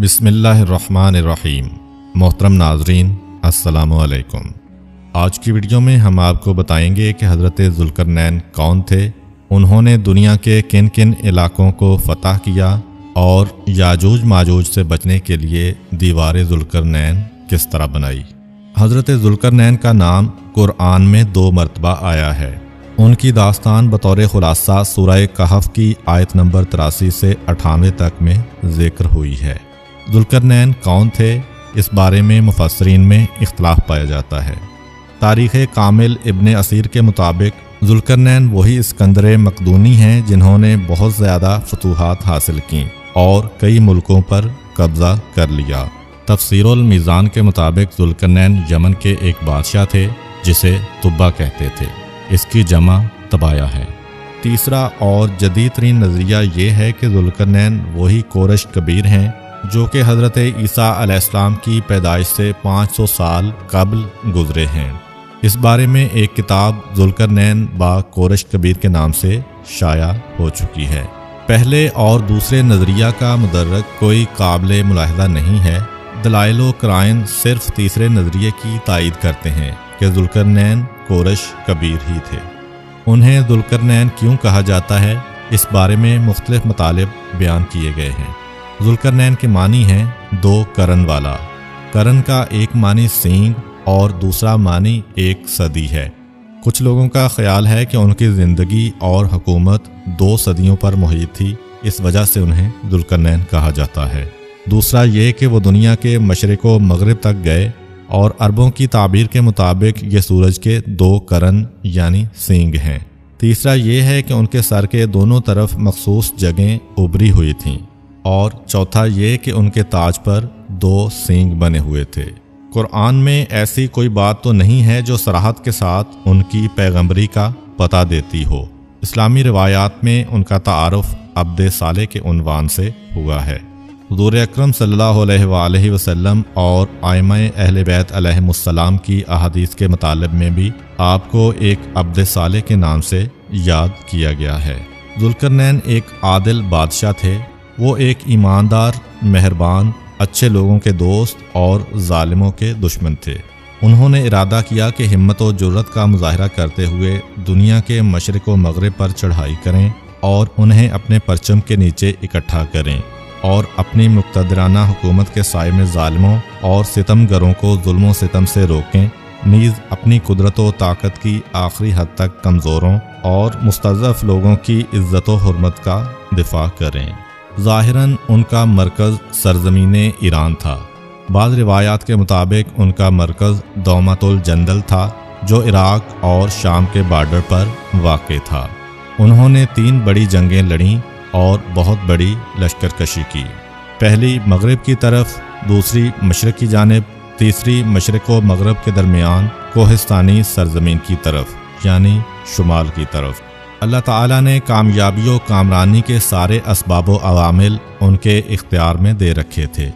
बिस्मिल्लाहिर्रहमानिर्रहीम। मोहतरम नाजरीन, अस्सलामु अलैकुम। आज की वीडियो में हम आपको बताएंगे कि हज़रत ज़ुल्करनैन कौन थे, उन्होंने दुनिया के किन किन इलाकों को फ़तह किया और याजूज माजूज से बचने के लिए दीवार ज़ुल्करनैन किस तरह बनाई। हज़रत ज़ुल्करनैन का नाम कुरान में 2 मरतबा आया है। उनकी दास्तान बतौर खुलासा सूरह कहफ की आयत नंबर 83 से 98 तक में ज़िक्र हुई है। ज़ुल्करनैन कौन थे, इस बारे में मुफस्सरीन में इख्तलाफ पाया जाता है। तारीख़ कामिल इब्न असीर के मुताबिक ज़ुल्करनैन वही इस्कंदर मकदूनी हैं जिन्होंने बहुत ज़्यादा फतूहात हासिल की और कई मुल्कों पर कब्ज़ा कर लिया। तफसीरुल मीज़ान के मुताबिक ज़ुल्करनैन यमन के एक बादशाह थे जिसे तुब्बा कहते थे। इसकी जमा तबाया है। तीसरा और जदीद तरीन नज़रिया ये है कि ज़ुल्करनैन वही कुरैश कबीर हैं जो कि हज़रत ईसा अलैहिस्सलाम की पैदाइश से 500 साल कबल गुज़रे हैं। इस बारे में एक किताब ज़ुल्करनैन बा कुरैश कबीर के नाम से शाया हो चुकी है। पहले और दूसरे नज़रिया का मुदर्रज कोई काबिल मुलाहिज़ा नहीं है। दलाइल व कराइन सिर्फ तीसरे नज़रिए की तायीद करते हैं कि ज़ुल्करनैन कुरैश कबीर ही थे। उन्हें ज़ुल्करनैन क्यों कहा जाता है, इस बारे में मुख्तलिफ मतालिब बयान किए गए हैं। ज़ुल्करनैन के मानी हैं 2 करन वाला। करन का एक मानी सींग और दूसरा मानी 1 सदी है। कुछ लोगों का ख्याल है कि उनकी ज़िंदगी और हुकूमत 2 सदियों पर मुहित थी, इस वजह से उन्हें ज़ुल्करनैन कहा जाता है। दूसरा ये कि वो दुनिया के मशरिक़ व मगरिब तक गए और अरबों की ताबीर के मुताबिक ये सूरज के 2 करन यानी सींग हैं। तीसरा ये है कि उनके सर के दोनों तरफ मखसूस जगहें उभरी हुई थीं और चौथा ये कि उनके ताज पर 2 सींग बने हुए थे। कुरान में ऐसी कोई बात तो नहीं है जो सराहत के साथ उनकी पैगंबरी का पता देती हो। इस्लामी रिवायात में उनका तारुफ अब्द साले के उन्वान से हुआ है। हुज़ूर अकरम सल्लल्लाहु अलैहि वसल्लम और आइम्मा अहले बैत अलैहिमुस्सलाम की अहादीस के मुतालिब में भी आपको एक अब्द साले के नाम से याद किया गया है। ज़ुल्करनैन एक आदिल बादशाह थे। वो एक ईमानदार, मेहरबान, अच्छे लोगों के दोस्त और जालिमों के दुश्मन थे। उन्होंने इरादा किया कि हिम्मत व जुर्रत का मुजाहिरा करते हुए दुनिया के मशरिक़ व मगरिब पर चढ़ाई करें और उन्हें अपने परचम के नीचे इकट्ठा करें और अपनी मुक़्तदराना हुकूमत के साए में ज़ालिमों और सितमगरों को जुल्म सितम से रोकें, नीज़ अपनी कुदरत व ताकत की आखिरी हद तक कमज़ोरों और मुस्तज़फ़ लोगों की इज़्ज़त व हुर्मत का दिफा करें। ज़ाहिरन उनका मरकज़ सरज़मीने ईरान था। बाद रिवायात के मुताबिक उनका मरकज़ दौमतुल जंदल था जो इराक़ और शाम के बॉर्डर पर वाक़ था। उन्होंने 3 बड़ी जंगें लड़ीं और बहुत बड़ी लश्करकशी की। पहली मगरिब की तरफ, दूसरी मशरिक़ की जानिब, तीसरी मशरिक़ व मगरिब के दरमियान कोहिस्तानी सरजमीन की तरफ यानी शुमाल की तरफ। अल्लाह ताला ने कामयाबी व कामरानी के सारे असबाब व अवामिल उनके इख्तियार में दे रखे थे।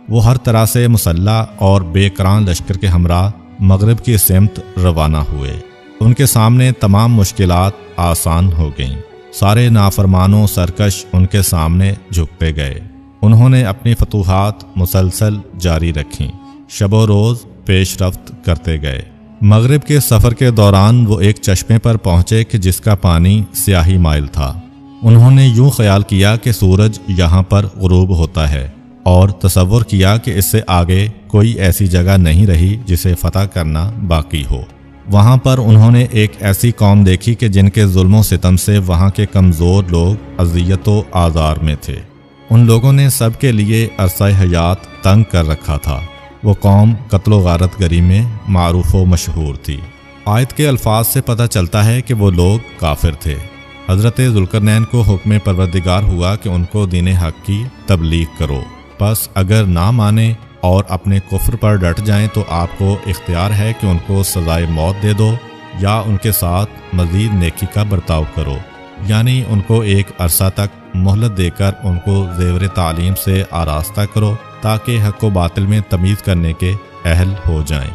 वो हर तरह से मुसल्लह और बेकरान लश्कर के हमरा मगरिब की सिमत रवाना हुए। उनके सामने तमाम मुश्किलात आसान हो गईं। सारे नाफरमानों सरकश उनके सामने झुकते गए। उन्होंने अपनी फतूहात मुसलसल जारी रखीं, शबो रोज़ पेशरफ्त करते गए। मगरिब के सफ़र के दौरान वो एक चश्मे पर पहुँचे कि जिसका पानी स्याही माइल था। उन्होंने यूँ ख्याल किया कि सूरज यहाँ पर गुरूब होता है और तसव्वुर किया कि इससे आगे कोई ऐसी जगह नहीं रही जिसे फ़तह करना बाकी हो। वहाँ पर उन्होंने एक ऐसी कौम देखी कि जिनके जुल्म सितम से वहाँ के कमज़ोर लोग अज़ियत व आज़ार में थे। उन लोगों ने सब के लिए अरसा हयात तंग कर रखा था। वो कौम कत्ल व गारत गरी में मारूफ व मशहूर थी। आयत के अल्फाज से पता चलता है कि वो लोग काफिर थे। हज़रत ज़ुल्करनैन को हुक्म परवरदिगार हुआ कि उनको दीन हक़ की तबलीग करो। बस अगर ना माने और अपने कुफ्र पर डट जाएं तो आपको इख्तियार है कि उनको सज़ाए मौत दे दो या उनके साथ मज़ीद नेकी का बर्ताव करो, यानी उनको एक अरसा तक मोहलत देकर उनको ज़ेवर तालीम से आरास्ता करो ताकि हक़ व बातिल में तमीज़ करने के अहल हो जाएं।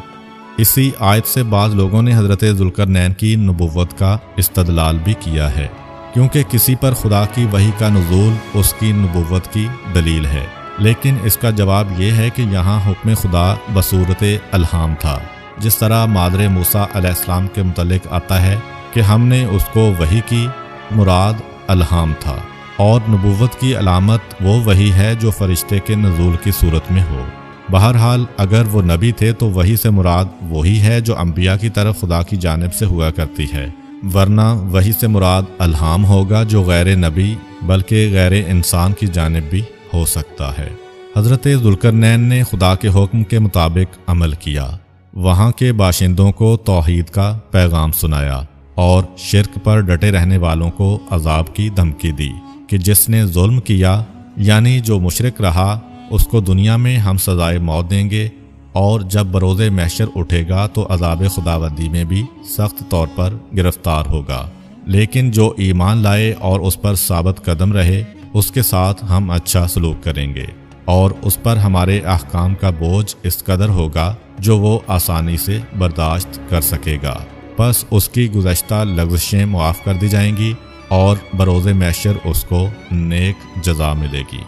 इसी आयत से बाज़ लोगों ने हज़रत ज़ुल्करनैन की नबुव्वत का इस्तदलाल भी किया है, क्योंकि किसी पर खुदा की वही का नुज़ूल उसकी नबुव्वत की दलील है। लेकिन इसका जवाब ये है कि यहाँ हुक्म खुदा बसूरत अल्हाम था। जिस तरह मादर मूसा अलैहिस्सलाम के मुतल्लिक आता है कि हमने उसको वही की, मुराद अल्हाम था, और नबूवत की अलामत वो वही है जो फरिश्ते के नज़ूल की सूरत में हो। बहरहाल अगर वो नबी थे तो वही से मुराद वही है जो अम्बिया की तरफ खुदा की जानिब से हुआ करती है, वरना वही से मुराद अल्हाम होगा जो गैर नबी बल्कि गैर इंसान की जानिब भी हो सकता है। हज़रत ज़ुल्करनैन ने खुदा के हुक्म के मुताबिक अमल किया, वहाँ के बाशिंदों को तौहीद का पैगाम सुनाया और शिर्क पर डटे रहने वालों को अजाब की धमकी दी कि जिसने जुल्म किया यानी जो मुशरिक रहा उसको दुनिया में हम सजाए मौत देंगे, और जब बरोज़े महशर उठेगा तो अजाब खुदावंदी में भी सख्त तौर पर गिरफ्तार होगा। लेकिन जो ईमान लाए और उस पर साबित कदम रहे उसके साथ हम अच्छा सलूक करेंगे और उस पर हमारे अहकाम का बोझ इस कदर होगा जो वो आसानी से बर्दाश्त कर सकेगा। बस उसकी गुज़श्ता लग़्ज़िशें मुआफ़ कर दी जाएंगी और बरोज़े महशर उसको नेक जज़ा मिलेगी।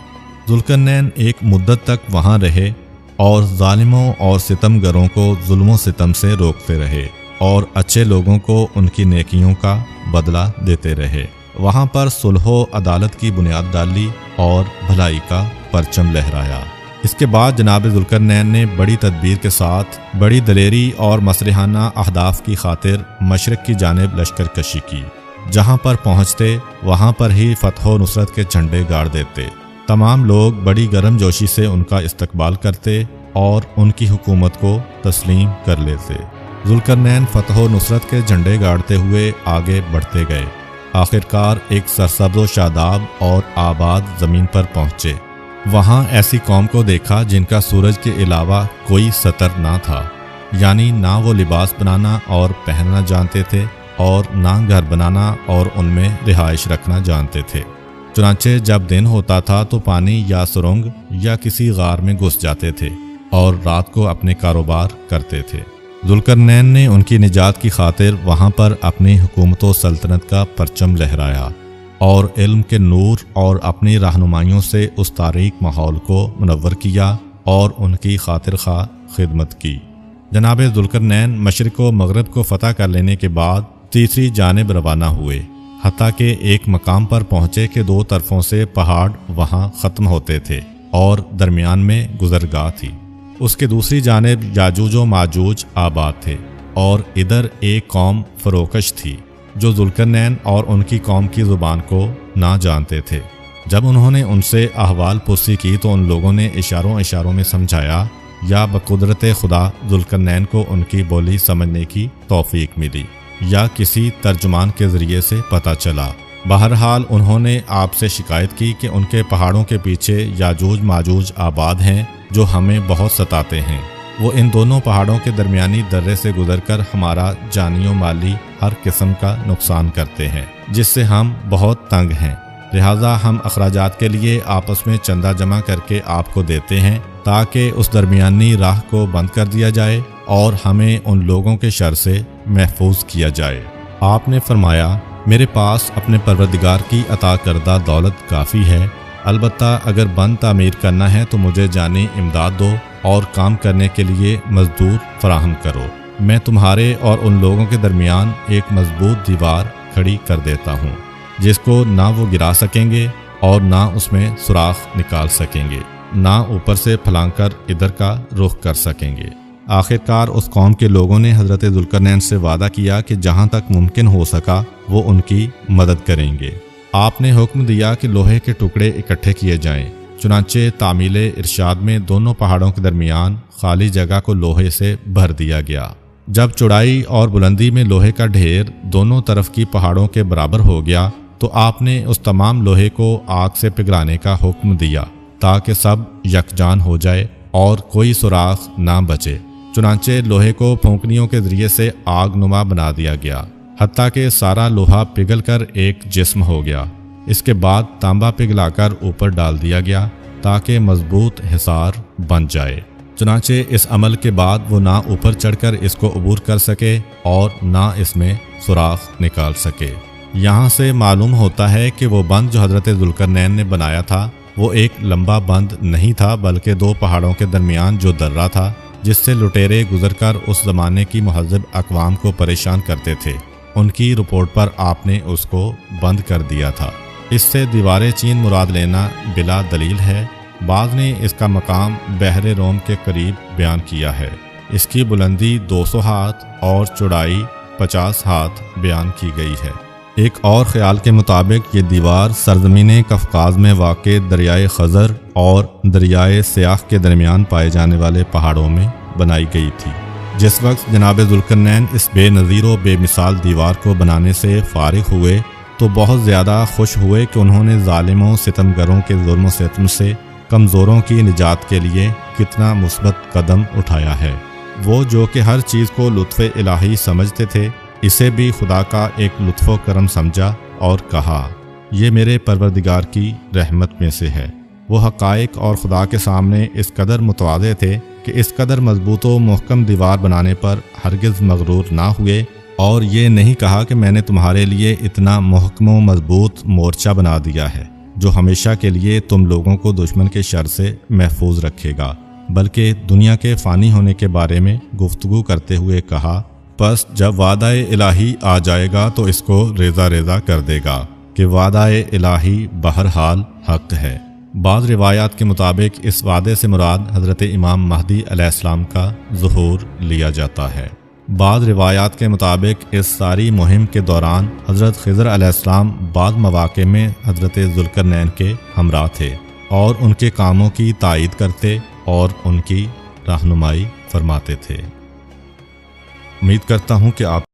ज़ुल्करनैन एक मुद्दत तक वहाँ रहे और ज़ालिमों और सितमगरों को जुल्म सितम से रोकते रहे और अच्छे लोगों को उनकी नेकियों का बदला देते रहे। वहाँ पर सुलहो अदालत की बुनियाद डाली और भलाई का परचम लहराया। इसके बाद जनाब ज़ुल्करनैन ने बड़ी तदबीर के साथ बड़ी दलेरी और मसलहाना अहदाफ की खातिर मशरक़ की जानिब लश्कर कशी की। जहाँ पर पहुँचते वहाँ पर ही फ़तह व नुसरत के झंडे गाड़ देते। तमाम लोग बड़ी गर्मजोशी से उनका इस्तकबाल करते और उनकी हुकूमत को तस्लीम कर लेते। ज़ुल्करनैन फ़तह व नुसरत के झंडे गाड़ते हुए आगे बढ़ते गए। आखिरकार एक सरसब्ज़ व शादाब और आबाद ज़मीन पर पहुँचे। वहाँ ऐसी कौम को देखा जिनका सूरज के अलावा कोई सतर ना था, यानी ना वो लिबास बनाना और पहनना जानते थे और ना घर बनाना और उनमें रिहाइश रखना जानते थे। चुनांचे जब दिन होता था तो पानी या सुरंग या किसी गार में घुस जाते थे और रात को अपने कारोबार करते थे। ज़ुल्करनैन ने उनकी निजात की खातिर वहाँ पर अपनी हुकूमत व सल्तनत का परचम लहराया और इल्म के नूर और अपनी रहनुमाइयों से उस तारीक माहौल को मुनव्वर किया और उनकी खातिर खा खिदमत की। जनाब ज़ुल्करनैन मशरिक़ व मगरब को फ़तह कर लेने के बाद तीसरी जानिब रवाना हुए, हत्ता के एक मकाम पर पहुँचे कि दो तरफों से पहाड़ वहाँ ख़त्म होते थे और दरमियान में गुज़रगाह थी। उसके दूसरी जानिब याजूज व माजूज आबाद थे और इधर एक कौम फ़रोकश थी जो ज़ुल्करनैन और उनकी कौम की ज़ुबान को ना जानते थे। जब उन्होंने उनसे अहवाल पुरसी की तो उन लोगों ने इशारों इशारों में समझाया या बकुदरत खुदा ज़ुल्करनैन को उनकी बोली समझने की तौफीक मिली या किसी तर्जुमान के ज़रिए से पता चला। बहरहाल उन्होंने आपसे शिकायत की कि उनके पहाड़ों के पीछे याजूज माजूज आबाद हैं जो हमें बहुत सताते हैं। वो इन दोनों पहाड़ों के दरमियानी दर्रे से गुजरकर हमारा जानी व माली हर किस्म का नुकसान करते हैं, जिससे हम बहुत तंग हैं। लिहाजा हम अखराजात के लिए आपस में चंदा जमा करके आपको देते हैं ताकि उस दरमियानी राह को बंद कर दिया जाए और हमें उन लोगों के शर से महफूज किया जाए। आपने फरमाया, मेरे पास अपने परवरदिगार की अता करदा दौलत काफ़ी है, अलबत्ता अगर बंद तामीर करना है तो मुझे जानी इमदाद दो और काम करने के लिए मजदूर फराहम करो। मैं तुम्हारे और उन लोगों के दरमियान एक मजबूत दीवार खड़ी कर देता हूँ जिसको ना वो गिरा सकेंगे और ना उसमें सुराख निकाल सकेंगे, ना ऊपर से फलांकर इधर का रुख कर सकेंगे। आखिरकार उस कौम के लोगों ने हज़रत ज़ुल्करनैन से वादा किया कि जहाँ तक मुमकिन हो सका वो उनकी मदद करेंगे। आपने हुक्म दिया कि लोहे के टुकड़े इकट्ठे किए जाएं। चुनांचे तामीले इरशाद में दोनों पहाड़ों के दरमियान खाली जगह को लोहे से भर दिया गया। जब चौड़ाई और बुलंदी में लोहे का ढेर दोनों तरफ की पहाड़ों के बराबर हो गया तो आपने उस तमाम लोहे को आग से पिघलाने का हुक्म दिया ताकि सब यकजान हो जाए और कोई सुराख ना बचे। चुनांचे लोहे को फूंकनियों के जरिए से आग नुमा बना दिया गया, हत्ता कि सारा लोहा पिघलकर एक जिस्म हो गया। इसके बाद तांबा पिघलाकर ऊपर डाल दिया गया ताकि मजबूत हिसार बन जाए। चुनांचे इस अमल के बाद वो ना ऊपर चढ़कर इसको अबूर कर सके और ना इसमें सुराख निकाल सके। यहाँ से मालूम होता है कि वो बंद जो हज़रत ज़ुल्करनैन ने बनाया था वो एक लंबा बंद नहीं था बल्कि दो पहाड़ों के दरमियान जो दर्रा था, जिससे लुटेरे गुजरकर उस ज़माने की महज़ब अक़वाम को परेशान करते थे। उनकी रिपोर्ट पर आपने उसको बंद कर दिया था। इससे दीवार चीन मुराद लेना बिला दलील है। बाज़ ने इसका मकाम बहरे रोम के करीब बयान किया है। इसकी बुलंदी 200 हाथ और चौड़ाई 50 हाथ बयान की गई है। एक और ख्याल के मुताबिक ये दीवार सरजमीन कफकाज में वाक़े दरियाए खज़र और दरियाए सियाह के दरमियान पाए जाने वाले पहाड़ों में बनाई गई थी। जिस वक्त जनाब ज़ुल्करनैन इस बेनज़ीर व बेमिसाल दीवार को बनाने से फारिग हुए तो बहुत ज़्यादा खुश हुए कि उन्होंने ज़ालिमों सितमगरों के जुल्म सितम से कमज़ोरों की निजात के लिए कितना मुस्बत कदम उठाया है। वो जो कि हर चीज़ को लुत्फ़ इलाही समझते थे, इसे भी खुदा का एक लुत्फ़ करम समझा और कहा, ये मेरे परवरदिगार की रहमत में से है। वो हक़ाइक़ और खुदा के सामने इस कदर मुतवाज़े थे कि इस कदर मजबूत व मुहकम दीवार बनाने पर हरगिज़ मगरूर ना हुए और ये नहीं कहा कि मैंने तुम्हारे लिए इतना मुहकम व मजबूत मोर्चा बना दिया है जो हमेशा के लिए तुम लोगों को दुश्मन के शर से महफूज रखेगा, बल्कि दुनिया के फ़ानी होने के बारे में गुफ्तगू करते हुए कहा, बस जब वादा-ए इलाही आ जाएगा तो इसको रेज़ा रेज़ा कर देगा कि वादा-ए इलाही बहरहाल हक़ है। बाज़ रिवायात के मुताबिक इस वादे से मुराद हज़रत इमाम महदी अलैहिस्सलाम का ज़ुहूर लिया जाता है। बाज़ रिवायात के मुताबिक इस सारी मुहिम के दौरान हज़रत ख़िज़र अलैहिस्सलाम बाद मवाक़े में हज़रत ज़ुल्करनैन के हमरा थे और उनके कामों की तायीद करते और उनकी रहनुमाई फरमाते थे। उम्मीद करता हूँ कि आप